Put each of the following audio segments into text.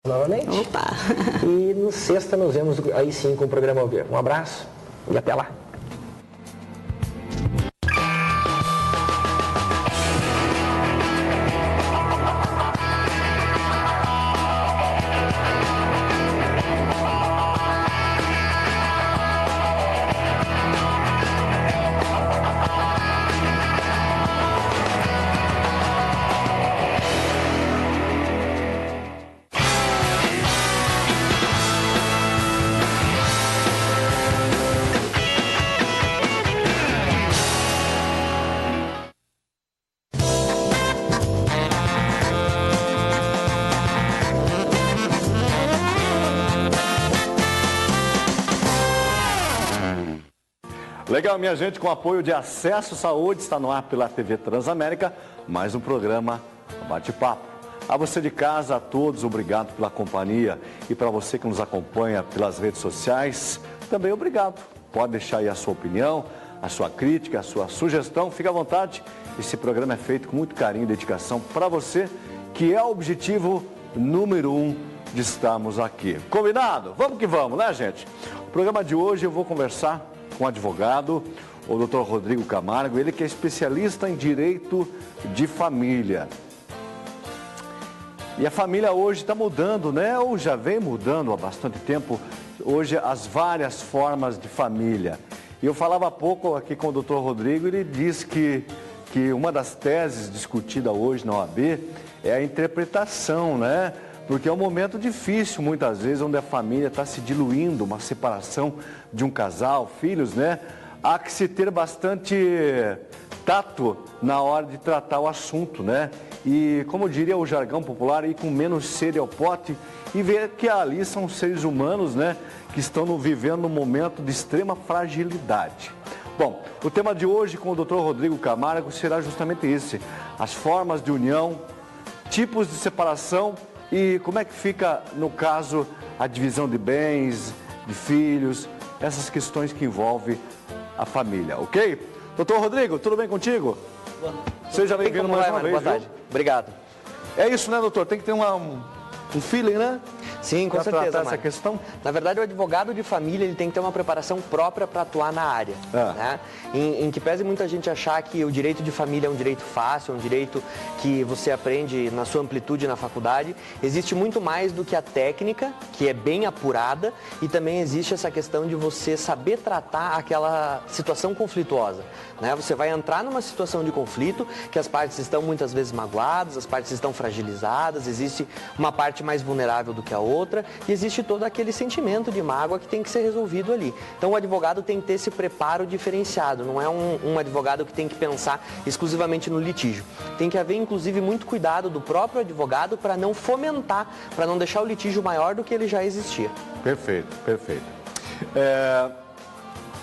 Novamente. Opa! E no sexta nos vemos aí sim com o programa ao vivo. Um abraço e até lá. Legal, minha gente, com apoio de Acesso Saúde, está no ar pela TV Transamérica, mais um programa Bate-Papo. A você de casa, a todos, obrigado pela companhia. E para você que nos acompanha pelas redes sociais, também obrigado. Pode deixar aí a sua opinião, a sua crítica, a sua sugestão, fique à vontade. Esse programa é feito com muito carinho e dedicação para você, que é o objetivo número 1 de estarmos aqui. Combinado? Vamos que vamos, né, gente? O programa de hoje eu vou conversar com o advogado, o Dr. Rodrigo Camargo, ele que é especialista em direito de família. E a família hoje está mudando, né? Ou já vem mudando há bastante tempo, hoje as várias formas de família. E eu falava há pouco aqui com o Dr. Rodrigo, ele disse que uma das teses discutida hoje na OAB é a interpretação, né? Porque é um momento difícil, muitas vezes, onde a família está se diluindo, uma separação de um casal, filhos, né? Há que se ter bastante tato na hora de tratar o assunto, né? E, como diria o jargão popular, ir com menos sede ao pote e ver que ali são seres humanos, né? Que estão vivendo um momento de extrema fragilidade. Bom, o tema de hoje com o Dr. Rodrigo Camargo será justamente esse: as formas de união, tipos de separação e como é que fica, no caso, a divisão de bens, de filhos, essas questões que envolvem a família, ok? Doutor Rodrigo, tudo bem contigo? Seja bem-vindo mais uma vez. Boa tarde. Obrigado. É isso, né, doutor? Tem que ter um feeling, né? Sim, com certeza, tratar essa Mário. questão. Na verdade, o advogado de família ele tem que ter uma preparação própria para atuar na área. Né? Em que pese muita gente achar que o direito de família é um direito fácil, é um direito que você aprende na sua amplitude na faculdade, existe muito mais do que a técnica, que é bem apurada, e também existe essa questão de você saber tratar aquela situação conflituosa. Né? Você vai entrar numa situação de conflito, que as partes estão muitas vezes magoadas, as partes estão fragilizadas, existe uma parte mais vulnerável do que a outra, e existe todo aquele sentimento de mágoa que tem que ser resolvido ali. Então o advogado tem que ter esse preparo diferenciado, não é um advogado que tem que pensar exclusivamente no litígio. Tem que haver inclusive muito cuidado do próprio advogado para não fomentar, para não deixar o litígio maior do que ele já existia. Perfeito, perfeito.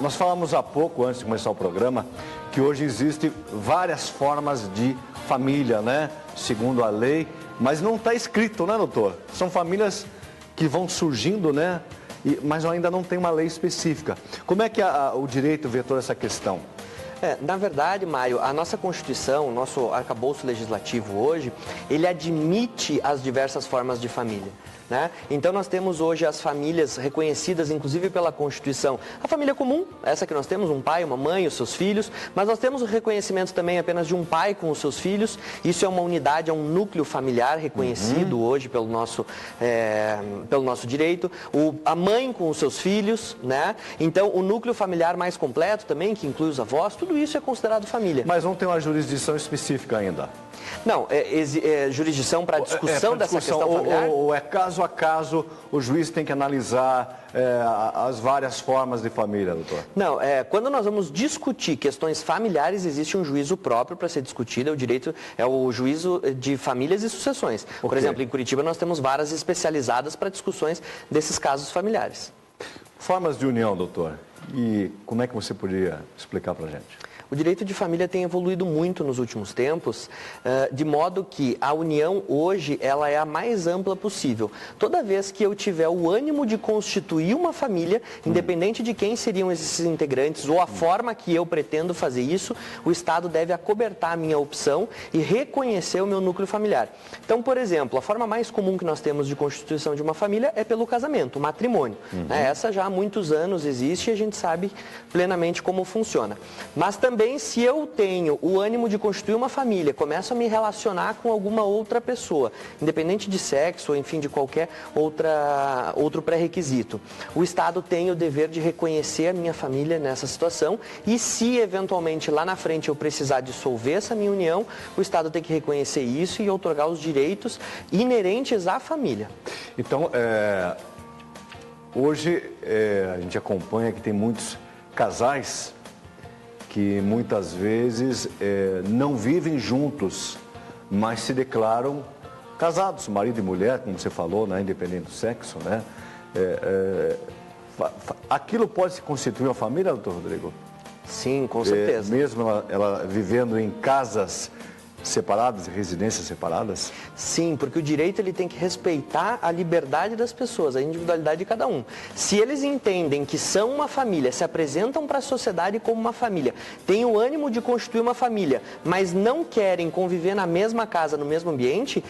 Nós falamos há pouco, antes de começar o programa, que hoje existem várias formas de família, né? Segundo a lei, mas não está escrito, né, doutor? São famílias que vão surgindo, né? Mas ainda não tem uma lei específica. Como é que o direito vê toda essa questão? Na verdade, Mário, a nossa Constituição, o nosso arcabouço legislativo hoje, ele admite as diversas formas de família. Né? Então nós temos hoje as famílias reconhecidas, inclusive pela Constituição. A família comum, essa que nós temos, um pai, uma mãe, os seus filhos, mas nós temos o reconhecimento também apenas de um pai com os seus filhos. Isso é uma unidade, é um núcleo familiar reconhecido hoje pelo nosso direito. A mãe com os seus filhos, né? Então o núcleo familiar mais completo também, que inclui os avós, tudo isso é considerado família. Mas não tem uma jurisdição específica ainda? Não, jurisdição para discussão dessa questão familiar? Ou é caso a caso, o juiz tem que analisar as várias formas de família, doutor? Não, quando nós vamos discutir questões familiares, existe um juízo próprio para ser discutido, é o juízo de famílias e sucessões. Okay. Por exemplo, em Curitiba nós temos varas especializadas para discussões desses casos familiares. Formas de união, doutor. E como é que você poderia explicar para a gente? O direito de família tem evoluído muito nos últimos tempos, de modo que a união hoje ela é a mais ampla possível. Toda vez que eu tiver o ânimo de constituir uma família, independente de quem seriam esses integrantes ou a forma que eu pretendo fazer isso, o Estado deve acobertar a minha opção e reconhecer o meu núcleo familiar. Então, por exemplo, a forma mais comum que nós temos de constituição de uma família é pelo casamento, o matrimônio. Essa já há muitos anos existe e a gente sabe plenamente como funciona. Mas também, se eu tenho o ânimo de constituir uma família, começo a me relacionar com alguma outra pessoa, independente de sexo ou, enfim, de qualquer outro pré-requisito, o Estado tem o dever de reconhecer a minha família nessa situação e, se eventualmente lá na frente eu precisar dissolver essa minha união, o Estado tem que reconhecer isso e outorgar os direitos inerentes à família. Então, hoje a gente acompanha que tem muitos casais que muitas vezes não vivem juntos, mas se declaram casados, marido e mulher, como você falou, né, independente do sexo, né? Aquilo pode se constituir uma família, doutor Rodrigo? Sim, com certeza. Mesmo ela vivendo em casas separadas, residências separadas? Sim, porque o direito ele tem que respeitar a liberdade das pessoas, a individualidade de cada um. Se eles entendem que são uma família, se apresentam para a sociedade como uma família, têm o ânimo de constituir uma família, mas não querem conviver na mesma casa, no mesmo ambiente,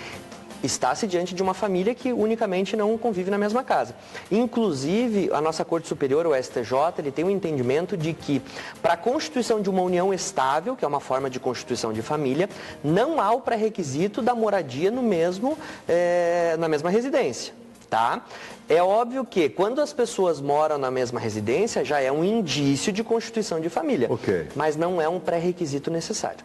está-se diante de uma família que unicamente não convive na mesma casa. Inclusive, a nossa Corte Superior, o STJ, ele tem um entendimento de que, para a constituição de uma união estável, que é uma forma de constituição de família, não há o pré-requisito da moradia na mesma residência. Tá? É óbvio que, quando as pessoas moram na mesma residência, já é um indício de constituição de família, mas não é um pré-requisito necessário.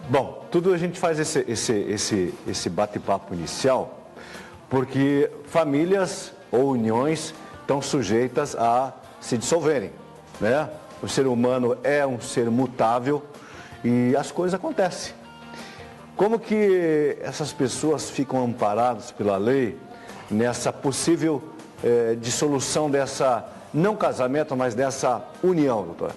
Bom, tudo a gente faz esse bate-papo inicial, porque famílias ou uniões estão sujeitas a se dissolverem, né? O ser humano é um ser mutável e as coisas acontecem. Como que essas pessoas ficam amparadas pela lei nessa possível dissolução dessa, não casamento, mas dessa união, doutor?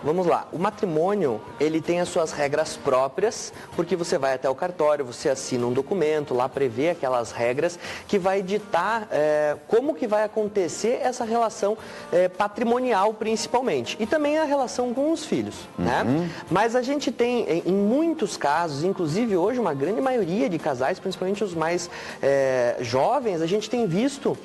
Vamos lá, o matrimônio, ele tem as suas regras próprias, porque você vai até o cartório, você assina um documento, lá prevê aquelas regras que vai ditar como que vai acontecer essa relação patrimonial, principalmente, e também a relação com os filhos, né? Mas a gente tem, em muitos casos, inclusive hoje uma grande maioria de casais, principalmente os mais jovens, a gente tem visto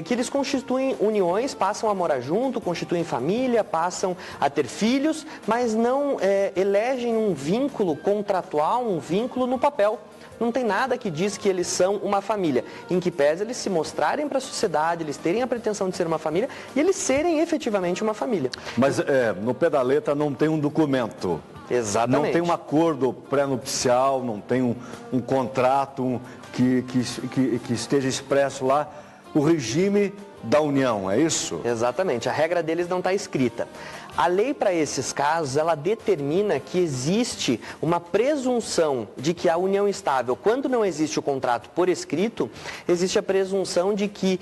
que eles constituem uniões, passam a morar junto, constituem família, passam a ter filhos, mas não elegem um vínculo contratual, um vínculo no papel. Não tem nada que diz que eles são uma família, em que pese eles se mostrarem para a sociedade, eles terem a pretensão de ser uma família e eles serem efetivamente uma família. Mas no pé da letra não tem um documento. Exatamente. Não tem um acordo pré-nupcial, não tem um contrato que esteja expresso lá, o regime da união, é isso? Exatamente, a regra deles não está escrita. A lei, para esses casos, ela determina que existe uma presunção de que a união estável, quando não existe o contrato por escrito, existe a presunção de que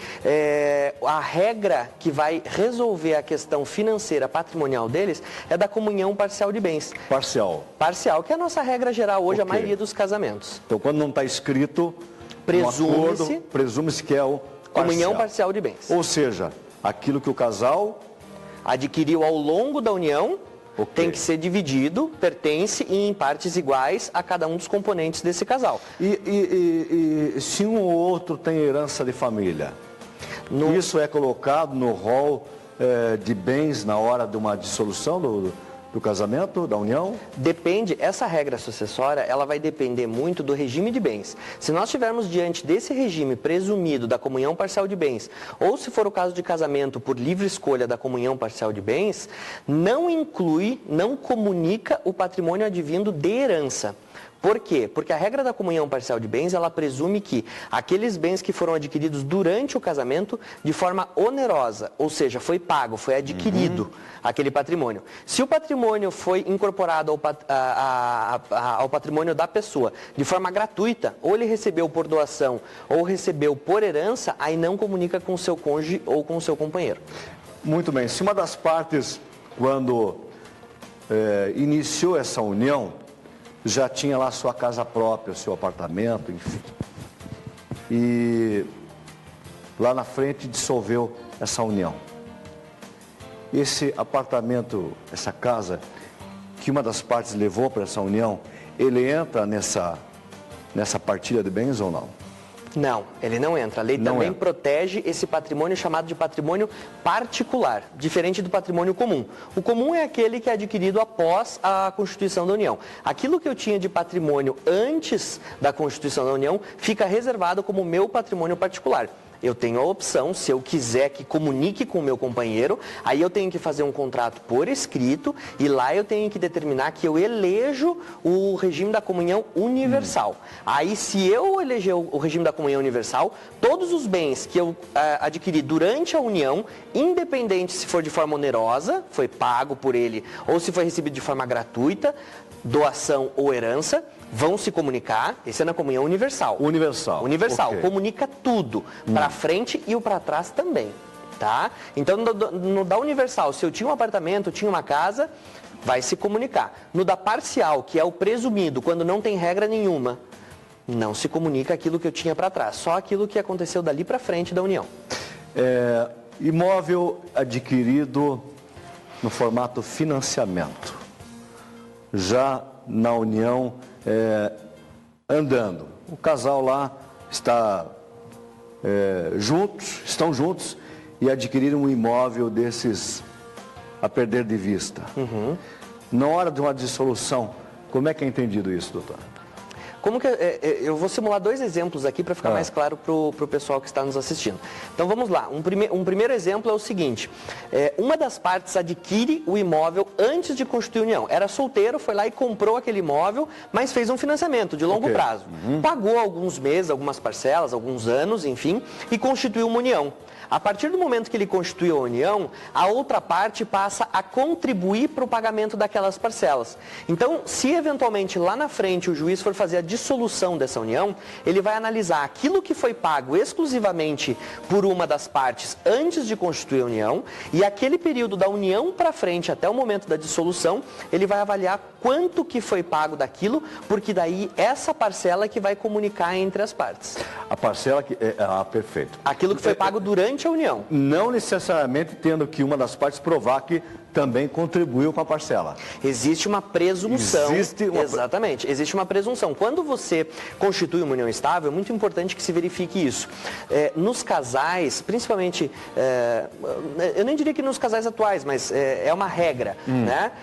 a regra que vai resolver a questão financeira, patrimonial deles, é da comunhão parcial de bens. Parcial. Parcial, que é a nossa regra geral hoje, a maioria dos casamentos. Então, quando não está escrito, presume-se que é o parcial. Comunhão parcial de bens. Ou seja, aquilo que o casal adquiriu ao longo da união, tem que ser dividido, pertence em partes iguais a cada um dos componentes desse casal. E se um ou outro tem herança de família, isso é colocado no rol de bens na hora de uma dissolução do casamento, da união? Depende, essa regra sucessória, ela vai depender muito do regime de bens. Se nós estivermos diante desse regime presumido da comunhão parcial de bens, ou se for o caso de casamento por livre escolha da comunhão parcial de bens, não inclui, não comunica o patrimônio advindo de herança. Por quê? Porque a regra da comunhão parcial de bens, ela presume que aqueles bens que foram adquiridos durante o casamento de forma onerosa, ou seja, foi pago, foi adquirido aquele patrimônio. Se o patrimônio foi incorporado ao patrimônio da pessoa de forma gratuita, ou ele recebeu por doação, ou recebeu por herança, aí não comunica com o seu cônjuge ou com o seu companheiro. Muito bem. Se uma das partes quando iniciou essa união, já tinha lá sua casa própria, seu apartamento, enfim. E lá na frente dissolveu essa união. Esse apartamento, essa casa, que uma das partes levou para essa união, ele entra nessa partilha de bens ou não? Não, ele não entra. A lei também protege esse patrimônio chamado de patrimônio particular, diferente do patrimônio comum. O comum é aquele que é adquirido após a Constituição da União. Aquilo que eu tinha de patrimônio antes da Constituição da União fica reservado como meu patrimônio particular. Eu tenho a opção, se eu quiser que comunique com o meu companheiro, aí eu tenho que fazer um contrato por escrito e lá eu tenho que determinar que eu elejo o regime da comunhão universal. Aí, se eu eleger o regime da comunhão universal, todos os bens que eu adquiri durante a união, independente se for de forma onerosa, foi pago por ele, ou se foi recebido de forma gratuita, doação ou herança, vão se comunicar, esse é na comunhão universal. Universal. Universal, okay. Comunica tudo, para frente e o para trás também, tá? Então, no da universal, se eu tinha um apartamento, tinha uma casa, vai se comunicar. No da parcial, que é o presumido, quando não tem regra nenhuma, não se comunica aquilo que eu tinha para trás, só aquilo que aconteceu dali para frente da união. Imóvel adquirido no formato financiamento, já na união andando. O casal lá estão juntos e adquiriram um imóvel desses a perder de vista. Na hora de uma dissolução, como é que é entendido isso, doutor? Como que eu vou simular 2 exemplos aqui para ficar mais claro para o pessoal que está nos assistindo. Então vamos lá, um primeiro exemplo é o seguinte, uma das partes adquire o imóvel antes de constituir união, era solteiro, foi lá e comprou aquele imóvel, mas fez um financiamento de longo prazo, pagou alguns meses, algumas parcelas, alguns anos, enfim, e constituiu uma união. A partir do momento que ele constituiu a união, a outra parte passa a contribuir para o pagamento daquelas parcelas. Então, se eventualmente lá na frente o juiz for fazer a dissolução dessa união, ele vai analisar aquilo que foi pago exclusivamente por uma das partes antes de constituir a união e aquele período da união para frente até o momento da dissolução, ele vai avaliar quanto que foi pago daquilo, porque daí essa parcela que vai comunicar entre as partes. A parcela que... perfeito. Aquilo que foi pago durante a união. Não necessariamente tendo que uma das partes provar que também contribuiu com a parcela. Existe uma presunção. Exatamente, existe uma presunção. Quando você constitui uma união estável, é muito importante que se verifique isso. Nos casais, principalmente, eu nem diria que nos casais atuais, mas é uma regra, né?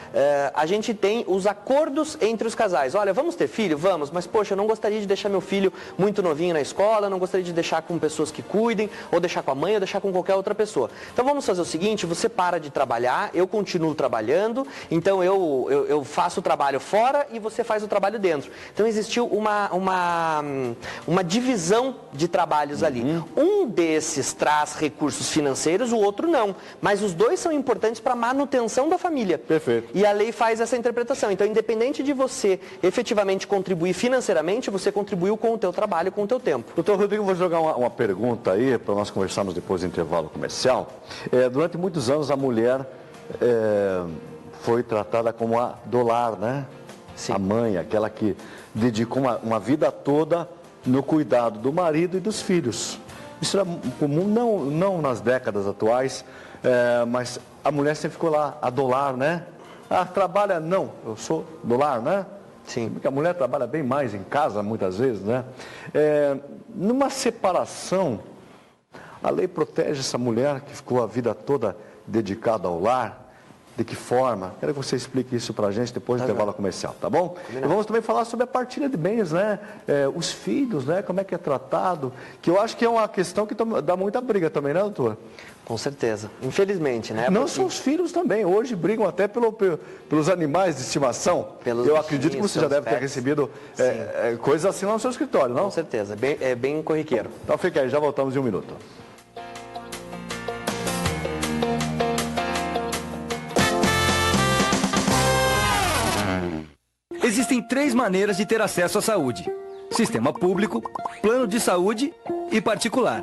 A gente tem os acordos entre os casais. Olha, vamos ter filho? Vamos, mas poxa, eu não gostaria de deixar meu filho muito novinho na escola, não gostaria de deixar com pessoas que cuidem, ou deixar com a mãe, ou deixar com qualquer outra pessoa. Então vamos fazer o seguinte, você para de trabalhar, eu continuo trabalhando, então eu faço o trabalho fora e você faz o trabalho dentro. Então existiu uma divisão de trabalhos ali. Um desses traz recursos financeiros, o outro não. Mas os dois são importantes para a manutenção da família. Perfeito. E a lei faz essa interpretação. Então, independente de você efetivamente contribuir financeiramente, você contribuiu com o teu trabalho, com o teu tempo. Doutor Rodrigo, vou jogar uma pergunta aí, para nós conversarmos depois do intervalo comercial. Durante muitos anos, a mulher foi tratada como a do lar, né? Sim. A mãe, aquela que dedicou uma vida toda no cuidado do marido e dos filhos. Isso era comum, não nas décadas atuais, mas a mulher sempre ficou lá, a do lar, né? Ah, trabalha? Não, eu sou do lar, né? Sim. Porque a mulher trabalha bem mais em casa, muitas vezes, né? Numa separação, a lei protege essa mulher que ficou a vida toda dedicada ao lar. De que forma? Quero que você explique isso para a gente depois do intervalo comercial, tá bom? E vamos também falar sobre a partilha de bens, né? Os filhos, né? Como é que é tratado? Que eu acho que é uma questão que dá muita briga também, né, doutor? Com certeza. Infelizmente, né? Não só os filhos também. Hoje brigam até pelos animais de estimação. Eu acredito que você já deve ter recebido coisas assim lá no seu escritório, não? Com certeza. É bem corriqueiro. Então fica aí, já voltamos em um minuto. Existem 3 maneiras de ter acesso à saúde: sistema público, plano de saúde e particular.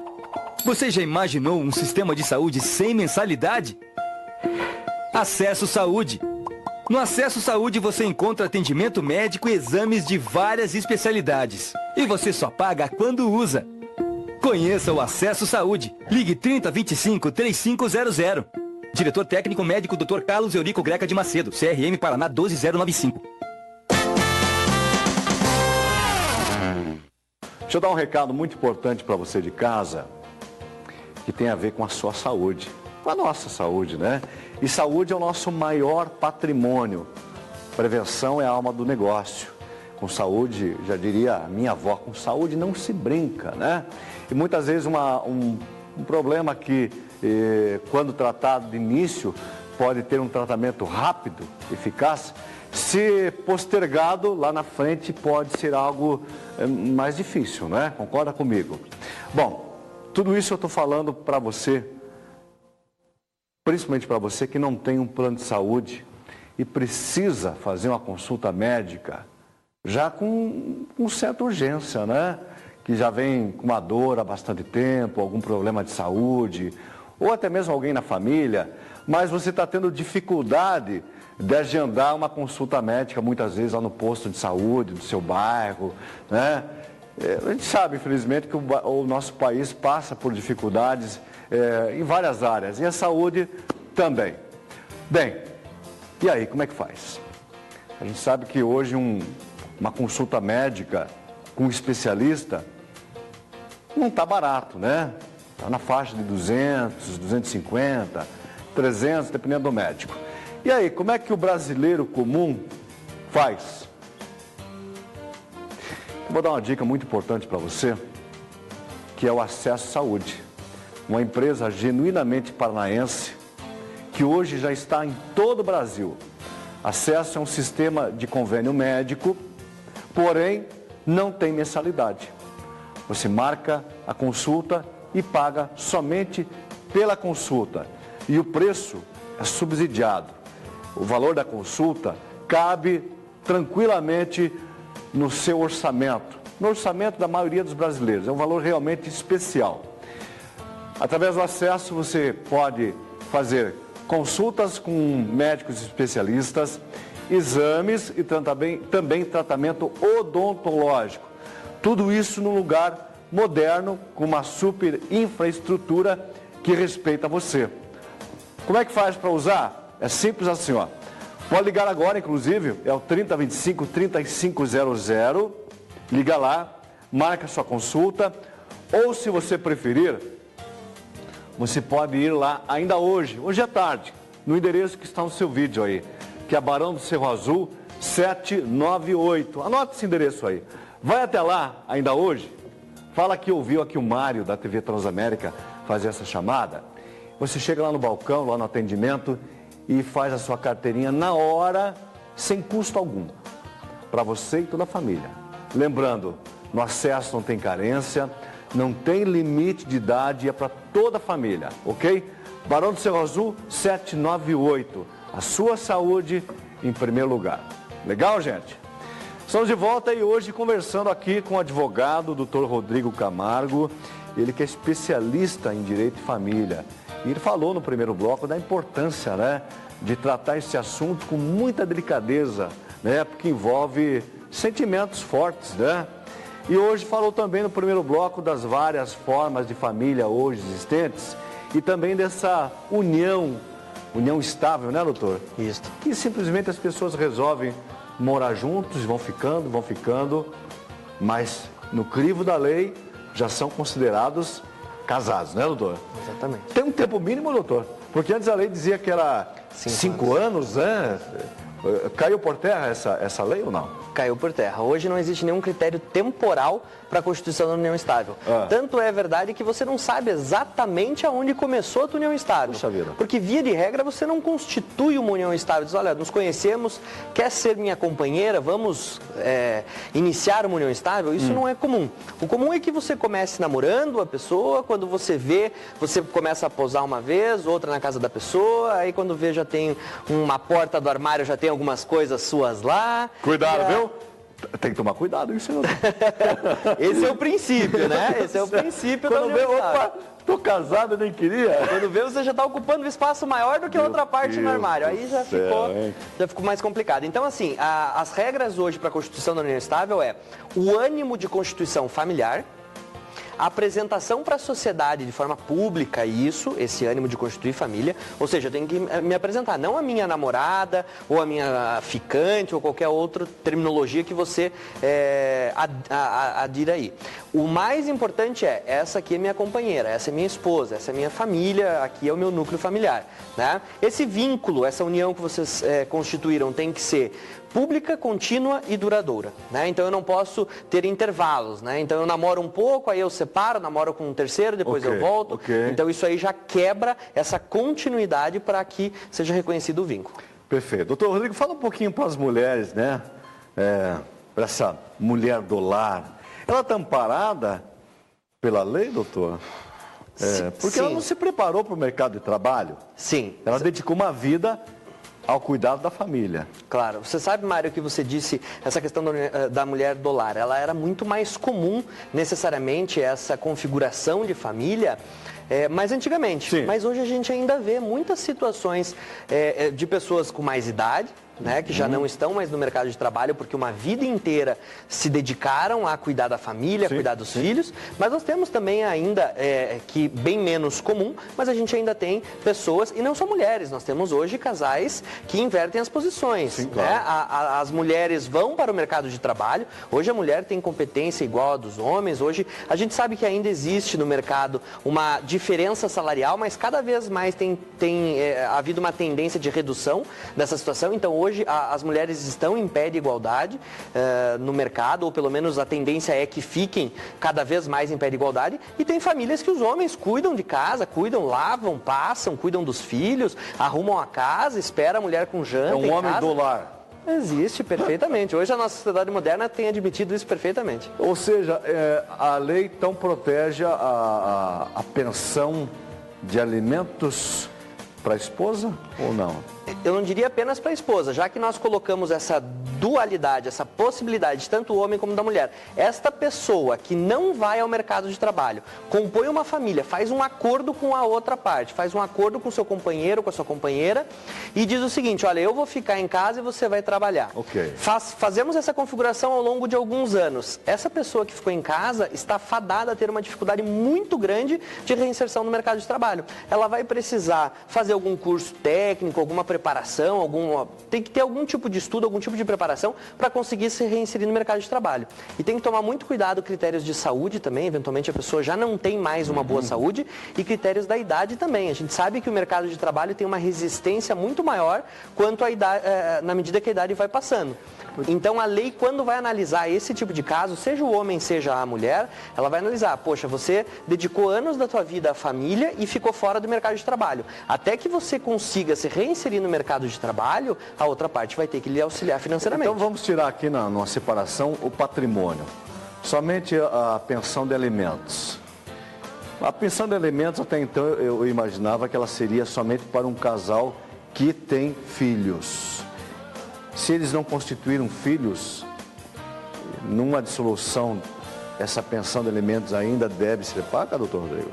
Você já imaginou um sistema de saúde sem mensalidade? Acesso Saúde. No Acesso Saúde você encontra atendimento médico e exames de várias especialidades. E você só paga quando usa. Conheça o Acesso Saúde. Ligue 3025-3500. Diretor técnico médico Dr. Carlos Eurico Greca de Macedo, CRM Paraná 12095. Deixa eu dar um recado muito importante para você de casa, que tem a ver com a sua saúde, com a nossa saúde, né? E saúde é o nosso maior patrimônio. Prevenção é a alma do negócio. Com saúde, já diria a minha avó, com saúde não se brinca, né? E muitas vezes um problema que, quando tratado de início, pode ter um tratamento rápido, eficaz, se postergado lá na frente pode ser algo mais difícil, né? Concorda comigo? Bom, tudo isso eu estou falando para você, principalmente para você que não tem um plano de saúde e precisa fazer uma consulta médica já com certa urgência, né? Que já vem com uma dor há bastante tempo, algum problema de saúde, ou até mesmo alguém na família, mas você está tendo dificuldade de agendar uma consulta médica, muitas vezes lá no posto de saúde do seu bairro, né? A gente sabe, infelizmente, que o nosso país passa por dificuldades em várias áreas, e a saúde também. Bem, e aí, como é que faz? A gente sabe que hoje uma consulta médica com um especialista não está barato, né? Está na faixa de 200, 250, 300, dependendo do médico. E aí, como é que o brasileiro comum faz? Eu vou dar uma dica muito importante para você, que é o Acesso Saúde. Uma empresa genuinamente paranaense, que hoje já está em todo o Brasil. Acesso é um sistema de convênio médico, porém não tem mensalidade. Você marca a consulta e paga somente pela consulta. E o preço é subsidiado. O valor da consulta cabe tranquilamente no seu orçamento, no orçamento da maioria dos brasileiros. É um valor realmente especial. Através do Acesso você pode fazer consultas com médicos especialistas, exames e também tratamento odontológico. Tudo isso num lugar moderno, com uma super infraestrutura que respeita você. Como é que faz para usar? É simples assim, ó. Pode ligar agora, inclusive, é o 3025-3500. Liga lá, marca sua consulta. Ou, se você preferir, você pode ir lá ainda hoje à tarde, no endereço que está no seu vídeo aí, que é Barão do Cerro Azul, 798. Anota esse endereço aí. Vai até lá ainda hoje. Fala que ouviu aqui o Mário da TV Transamérica fazer essa chamada. Você chega lá no balcão, lá no atendimento, e faz a sua carteirinha na hora, sem custo algum, para você e toda a família. Lembrando, no Acesso não tem carência, não tem limite de idade, é para toda a família, ok? Barão do Cerro Azul, 798. A sua saúde em primeiro lugar. Legal, gente? Estamos de volta e hoje conversando aqui com o advogado, Dr. Rodrigo Camargo, ele que é especialista em direito de família. E ele falou no primeiro bloco da importância, né, de tratar esse assunto com muita delicadeza, né, porque envolve sentimentos fortes, né? E hoje falou também no primeiro bloco das várias formas de família hoje existentes e também dessa união estável, né, doutor? Isso. Que simplesmente as pessoas resolvem morar juntos, vão ficando, mas no crivo da lei já são considerados casados, né, doutor? Exatamente. Tem um tempo mínimo, doutor? Porque antes a lei dizia que era 5 anos, né? Caiu por terra essa lei ou não? Caiu por terra. Hoje não existe nenhum critério temporal para a constituição da união estável. Tanto é verdade que você não sabe exatamente aonde começou a tua união estável. Puxa vida. Porque, via de regra, você não constitui uma união estável. Diz, olha, nos conhecemos, quer ser minha companheira, vamos iniciar uma união estável. Isso não é comum. O comum é que você comece namorando a pessoa, quando você vê, você começa a posar uma vez, outra na casa da pessoa, aí quando vê já tem uma porta do armário, já tem algumas coisas suas lá. Cuidado, viu? Tem que tomar cuidado, isso não. Esse é o princípio, né? Esse é o princípio da Quando vê, opa, tô casado, nem queria. Quando vê, você já está ocupando um espaço maior do que a outra parte no armário. Aí já ficou mais complicado. Então, assim, as regras hoje para a constituição da união estável é o ânimo de constituição familiar, a apresentação para a sociedade de forma pública, esse ânimo de constituir família, ou seja, eu tenho que me apresentar, não a minha namorada, ou a minha ficante, ou qualquer outra terminologia que você adira aí. O mais importante essa aqui é minha companheira, essa é minha esposa, essa é minha família, aqui é o meu núcleo familiar, né? Esse vínculo, essa união que vocês constituíram tem que ser pública, contínua e duradoura, né? Então eu não posso ter intervalos, né? Então eu namoro um pouco, aí eu separo, namoro com um terceiro, depois eu volto. Então isso aí já quebra essa continuidade para que seja reconhecido o vínculo. Perfeito. Doutor Rodrigo, fala um pouquinho para as mulheres, né? Para essa mulher do lar. Ela está amparada pela lei, doutor? Porque ela não se preparou para o mercado de trabalho. Sim. Ela dedicou uma vida ao cuidado da família. Claro. Você sabe, Mário, que você disse, essa questão da mulher do lar, ela era muito mais comum, necessariamente, essa configuração de família, mais antigamente. Sim. Mas hoje a gente ainda vê muitas situações de pessoas com mais idade, né, que já não estão mais no mercado de trabalho porque uma vida inteira se dedicaram a cuidar da família, a cuidar dos filhos, mas nós temos também ainda, que bem menos comum, mas a gente ainda tem pessoas, e não só mulheres, nós temos hoje casais que invertem as posições. Sim, claro. Né? As mulheres vão para o mercado de trabalho, hoje a mulher tem competência igual a dos homens, hoje a gente sabe que ainda existe no mercado uma diferença salarial, mas cada vez mais tem havido uma tendência de redução dessa situação, então hoje as mulheres estão em pé de igualdade no mercado, ou pelo menos a tendência é que fiquem cada vez mais em pé de igualdade, e tem famílias que os homens cuidam de casa, cuidam, lavam, passam, cuidam dos filhos, arrumam a casa, espera a mulher com janta. É um homem do lar. Existe perfeitamente. Hoje a nossa sociedade moderna tem admitido isso perfeitamente. Ou seja, a lei então protege a pensão de alimentos para a esposa ou não? Eu não diria apenas para a esposa, já que nós colocamos essa dualidade, essa possibilidade, tanto o homem como da mulher. Esta pessoa que não vai ao mercado de trabalho, compõe uma família, faz um acordo com a outra parte, faz um acordo com o seu companheiro, com a sua companheira, e diz o seguinte, olha, eu vou ficar em casa e você vai trabalhar. Okay. Fazemos essa configuração ao longo de alguns anos. Essa pessoa que ficou em casa está fadada a ter uma dificuldade muito grande de reinserção no mercado de trabalho. Ela vai precisar fazer algum curso técnico, alguma preparação, tem que ter algum tipo de estudo, algum tipo de preparação para conseguir se reinserir no mercado de trabalho. E tem que tomar muito cuidado critérios de saúde também, eventualmente a pessoa já não tem mais uma boa saúde, e critérios da idade também. A gente sabe que o mercado de trabalho tem uma resistência muito maior quanto à idade, na medida que a idade vai passando. Então a lei, quando vai analisar esse tipo de caso, seja o homem, seja a mulher, ela vai analisar, poxa, você dedicou anos da tua vida à família e ficou fora do mercado de trabalho. Até que você consiga se reinserir no mercado de trabalho, a outra parte vai ter que lhe auxiliar financeiramente. Então vamos tirar aqui numa separação o patrimônio. Somente a pensão de alimentos. A pensão de alimentos, até então, eu imaginava que ela seria somente para um casal que tem filhos. Se eles não constituíram filhos, numa dissolução, essa pensão de alimentos ainda deve ser paga, doutor Rodrigo?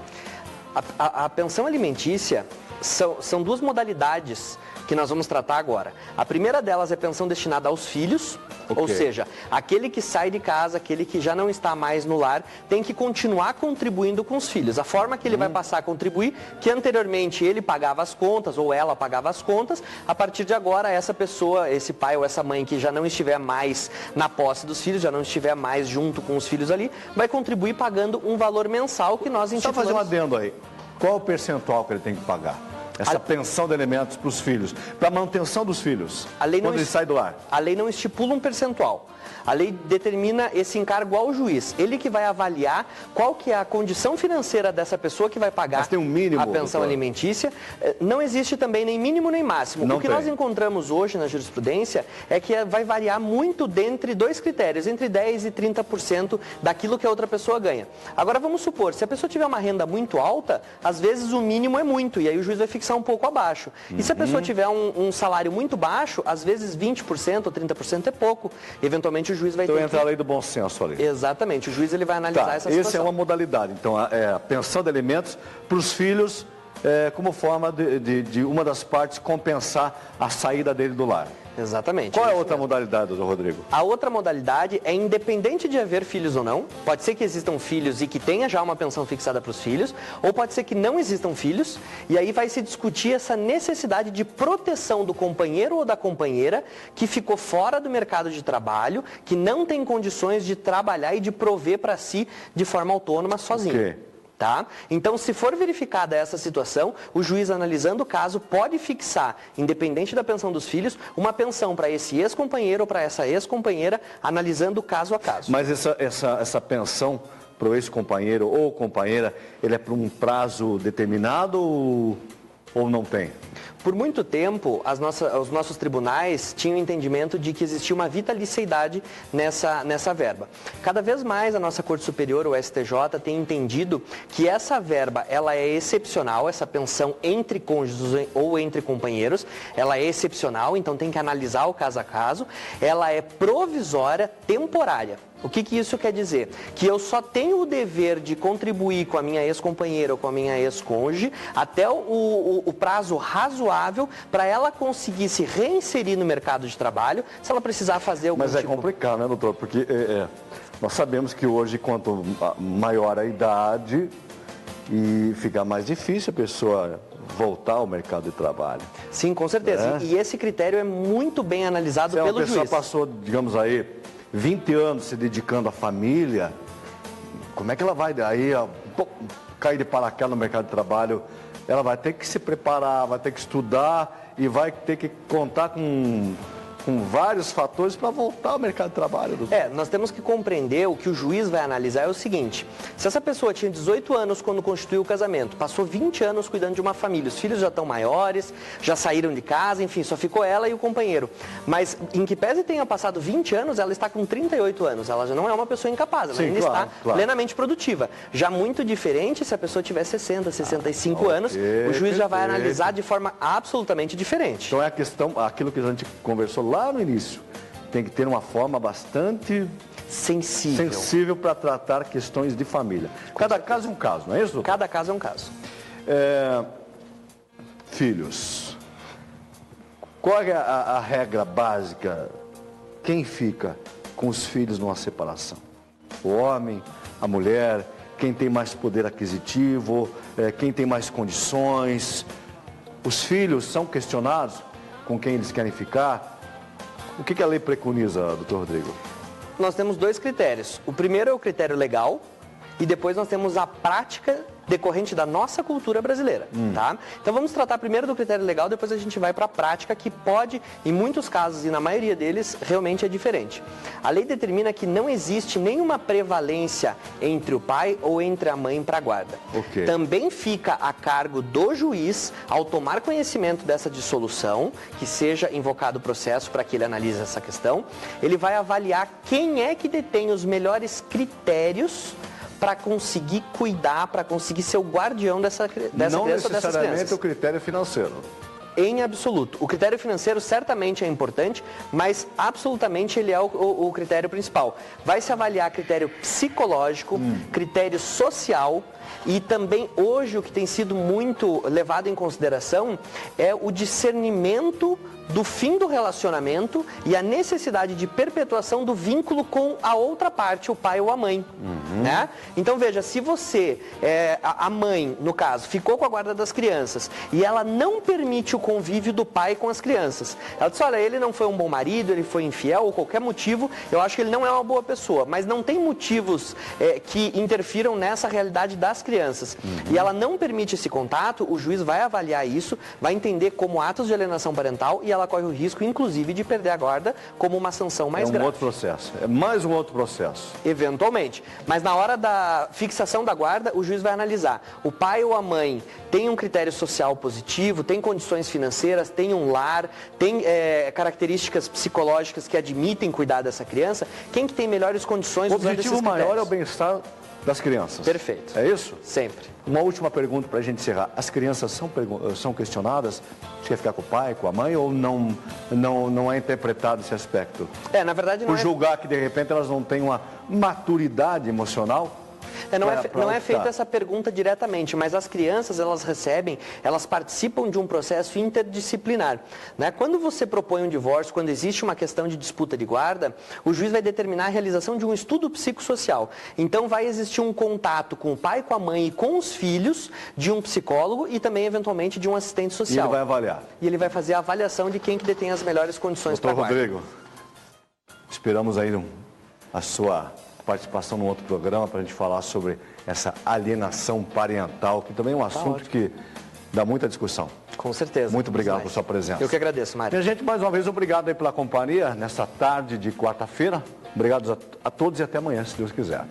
A pensão alimentícia são duas modalidades que nós vamos tratar agora. A primeira delas é pensão destinada aos filhos, ou seja, aquele que sai de casa, aquele que já não está mais no lar, tem que continuar contribuindo com os filhos. A forma que ele vai passar a contribuir, que anteriormente ele pagava as contas ou ela pagava as contas, a partir de agora essa pessoa, esse pai ou essa mãe que já não estiver mais na posse dos filhos, já não estiver mais junto com os filhos ali, vai contribuir pagando um valor mensal que nós intitulamos... Só fazer um adendo aí. Qual o percentual que ele tem que pagar? Essa pensão de alimentos para os filhos, para a manutenção dos filhos, quando ele sai do lar. A lei não estipula um percentual. A lei determina esse encargo ao juiz. Ele que vai avaliar qual que é a condição financeira dessa pessoa que vai pagar. Mas tem um mínimo, a pensão alimentícia. Não existe também nem mínimo nem máximo. Não o que tem. Nós encontramos hoje na jurisprudência é que vai variar muito dentre dois critérios, entre 10% e 30% daquilo que a outra pessoa ganha. Agora vamos supor, se a pessoa tiver uma renda muito alta, às vezes o mínimo é muito, e aí o juiz vai ficar fixar um pouco abaixo. E se a pessoa tiver um salário muito baixo, às vezes 20% ou 30% é pouco. Eventualmente o juiz vai ter entra a lei do bom senso ali. Exatamente, o juiz ele vai analisar essa situação. Essa é uma modalidade. Então, a pensão de alimentos para os filhos como forma de uma das partes compensar a saída dele do lar. Exatamente. Qual é a outra modalidade, doutor Rodrigo? A outra modalidade é independente de haver filhos ou não. Pode ser que existam filhos e que tenha já uma pensão fixada para os filhos, ou pode ser que não existam filhos, e aí vai se discutir essa necessidade de proteção do companheiro ou da companheira que ficou fora do mercado de trabalho, que não tem condições de trabalhar e de prover para si de forma autônoma sozinho. Okay. Tá? Então, se for verificada essa situação, o juiz, analisando o caso, pode fixar, independente da pensão dos filhos, uma pensão para esse ex-companheiro ou para essa ex-companheira, analisando caso a caso. Mas essa pensão para o ex-companheiro ou companheira, ele é por um prazo determinado ou não tem? Por muito tempo, os nossos tribunais tinham o entendimento de que existia uma vitaliciedade nessa verba. Cada vez mais a nossa Corte Superior, o STJ, tem entendido que essa verba ela é excepcional, essa pensão entre cônjuges ou entre companheiros, ela é excepcional, então tem que analisar o caso a caso, ela é provisória, temporária. O que isso quer dizer? Que eu só tenho o dever de contribuir com a minha ex-companheira ou com a minha ex-cônjuge até o prazo razoável para ela conseguir se reinserir no mercado de trabalho, se ela precisar fazer algum Mas é complicado, né, doutor? Porque nós sabemos que hoje, quanto maior a idade, e fica mais difícil a pessoa voltar ao mercado de trabalho. Sim, com certeza. E esse critério é muito bem analisado pelo juiz. Se a pessoa passou, digamos aí, 20 anos se dedicando à família, como é que ela vai daí cair de paraquedas no mercado de trabalho? Ela vai ter que se preparar, vai ter que estudar e vai ter que contar com vários fatores para voltar ao mercado de trabalho. Nós temos que compreender, o que o juiz vai analisar é o seguinte: se essa pessoa tinha 18 anos quando constituiu o casamento, passou 20 anos cuidando de uma família, os filhos já estão maiores, já saíram de casa, enfim, só ficou ela e o companheiro. Mas em que pese tenha passado 20 anos, ela está com 38 anos, ela já não é uma pessoa incapaz, ela ainda está plenamente produtiva. Já muito diferente se a pessoa tiver 60, 65 anos, o juiz já vai analisar de forma absolutamente diferente. Então é a questão, aquilo que a gente conversou lá no início, tem que ter uma forma bastante sensível para tratar questões de família. Cada caso é um caso, não é isso? Cada caso é um caso. Filhos. Qual é a regra básica? Quem fica com os filhos numa separação? O homem, a mulher, quem tem mais poder aquisitivo, quem tem mais condições. Os filhos são questionados com quem eles querem ficar. O que a lei preconiza, doutor Rodrigo? Nós temos dois critérios. O primeiro é o critério legal e depois nós temos a prática decorrente da nossa cultura brasileira, tá? Então vamos tratar primeiro do critério legal, depois a gente vai para a prática, que pode, em muitos casos e na maioria deles, realmente é diferente. A lei determina que não existe nenhuma prevalência entre o pai ou entre a mãe para a guarda. Okay. Também fica a cargo do juiz, ao tomar conhecimento dessa dissolução, que seja invocado o processo para que ele analise essa questão, ele vai avaliar quem é que detém os melhores critérios para conseguir cuidar, para conseguir ser o guardião dessa criança ou dessas crianças. Não necessariamente o critério financeiro. Em absoluto. O critério financeiro certamente é importante, mas absolutamente ele é o critério principal. Vai se avaliar critério psicológico, critério social e também hoje o que tem sido muito levado em consideração é o discernimento do fim do relacionamento e a necessidade de perpetuação do vínculo com a outra parte, o pai ou a mãe. Né? Então veja, se você, a mãe, no caso, ficou com a guarda das crianças e ela não permite o convívio do pai com as crianças, ela diz, olha, ele não foi um bom marido, ele foi infiel ou qualquer motivo, eu acho que ele não é uma boa pessoa, mas não tem motivos que interfiram nessa realidade das crianças. E ela não permite esse contato, o juiz vai avaliar isso, vai entender como atos de alienação parental e ela corre o risco, inclusive, de perder a guarda como uma sanção mais grave. É um outro processo, é mais um outro processo. Eventualmente. Mas na hora da fixação da guarda, o juiz vai analisar. O pai ou a mãe tem um critério social positivo, tem condições financeiras, tem um lar, tem características psicológicas que admitem cuidar dessa criança. Quem que tem melhores condições? O objetivo maior é o bem-estar das crianças. Perfeito. É isso? Sempre. Uma última pergunta para a gente encerrar. As crianças são questionadas se quer ficar com o pai, com a mãe, ou não é interpretado esse aspecto? Na verdade não Por julgar que de repente elas não têm uma maturidade emocional? Não é feita essa pergunta diretamente, mas as crianças, elas participam de um processo interdisciplinar. Né? Quando você propõe um divórcio, quando existe uma questão de disputa de guarda, o juiz vai determinar a realização de um estudo psicossocial. Então vai existir um contato com o pai, com a mãe e com os filhos de um psicólogo e também, eventualmente, de um assistente social. E ele vai avaliar. E ele vai fazer a avaliação de quem que detém as melhores condições para a guarda. Doutor Rodrigo, esperamos aí a sua participação num outro programa para a gente falar sobre essa alienação parental, que também é um assunto que dá muita discussão. Com certeza. Muito obrigado por sua presença. Eu que agradeço, Mário. Minha gente, mais uma vez, obrigado aí pela companhia nessa tarde de quarta-feira. Obrigado a todos e até amanhã, se Deus quiser.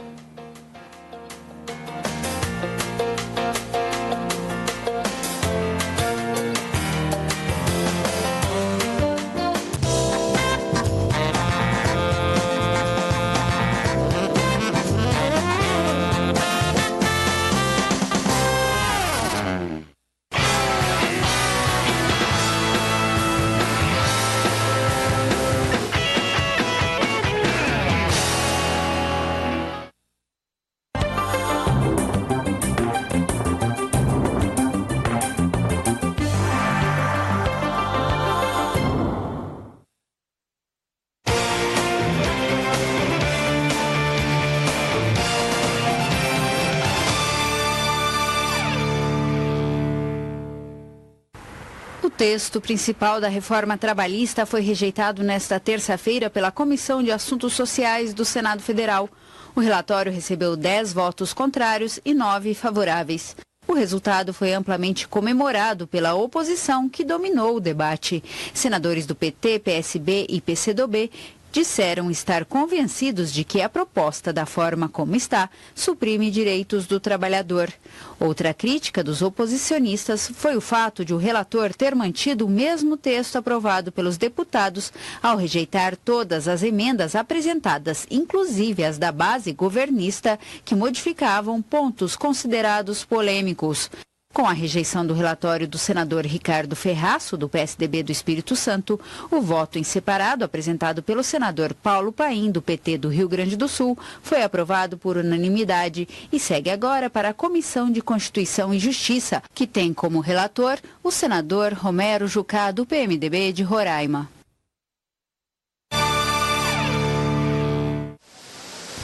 O texto principal da reforma trabalhista foi rejeitado nesta terça-feira pela Comissão de Assuntos Sociais do Senado Federal. O relatório recebeu 10 votos contrários e 9 favoráveis. O resultado foi amplamente comemorado pela oposição, que dominou o debate. Senadores do PT, PSB e PCdoB disseram estar convencidos de que a proposta, da forma como está, suprime direitos do trabalhador. Outra crítica dos oposicionistas foi o fato de o relator ter mantido o mesmo texto aprovado pelos deputados ao rejeitar todas as emendas apresentadas, inclusive as da base governista, que modificavam pontos considerados polêmicos. Com a rejeição do relatório do senador Ricardo Ferraço, do PSDB do Espírito Santo, o voto em separado apresentado pelo senador Paulo Paim, do PT do Rio Grande do Sul, foi aprovado por unanimidade e segue agora para a Comissão de Constituição e Justiça, que tem como relator o senador Romero Jucá, do PMDB de Roraima.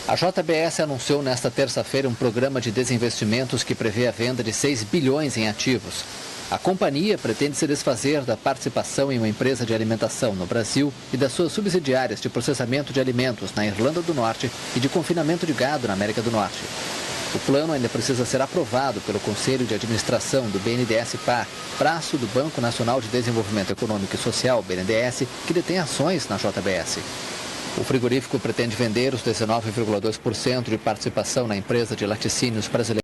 A JBS anunciou nesta terça-feira um programa de desinvestimentos que prevê a venda de 6 bilhões em ativos. A companhia pretende se desfazer da participação em uma empresa de alimentação no Brasil e das suas subsidiárias de processamento de alimentos na Irlanda do Norte e de confinamento de gado na América do Norte. O plano ainda precisa ser aprovado pelo Conselho de Administração do BNDES-PAR, braço do Banco Nacional de Desenvolvimento Econômico e Social, BNDES, que detém ações na JBS. O frigorífico pretende vender os 19,2% de participação na empresa de laticínios brasileira.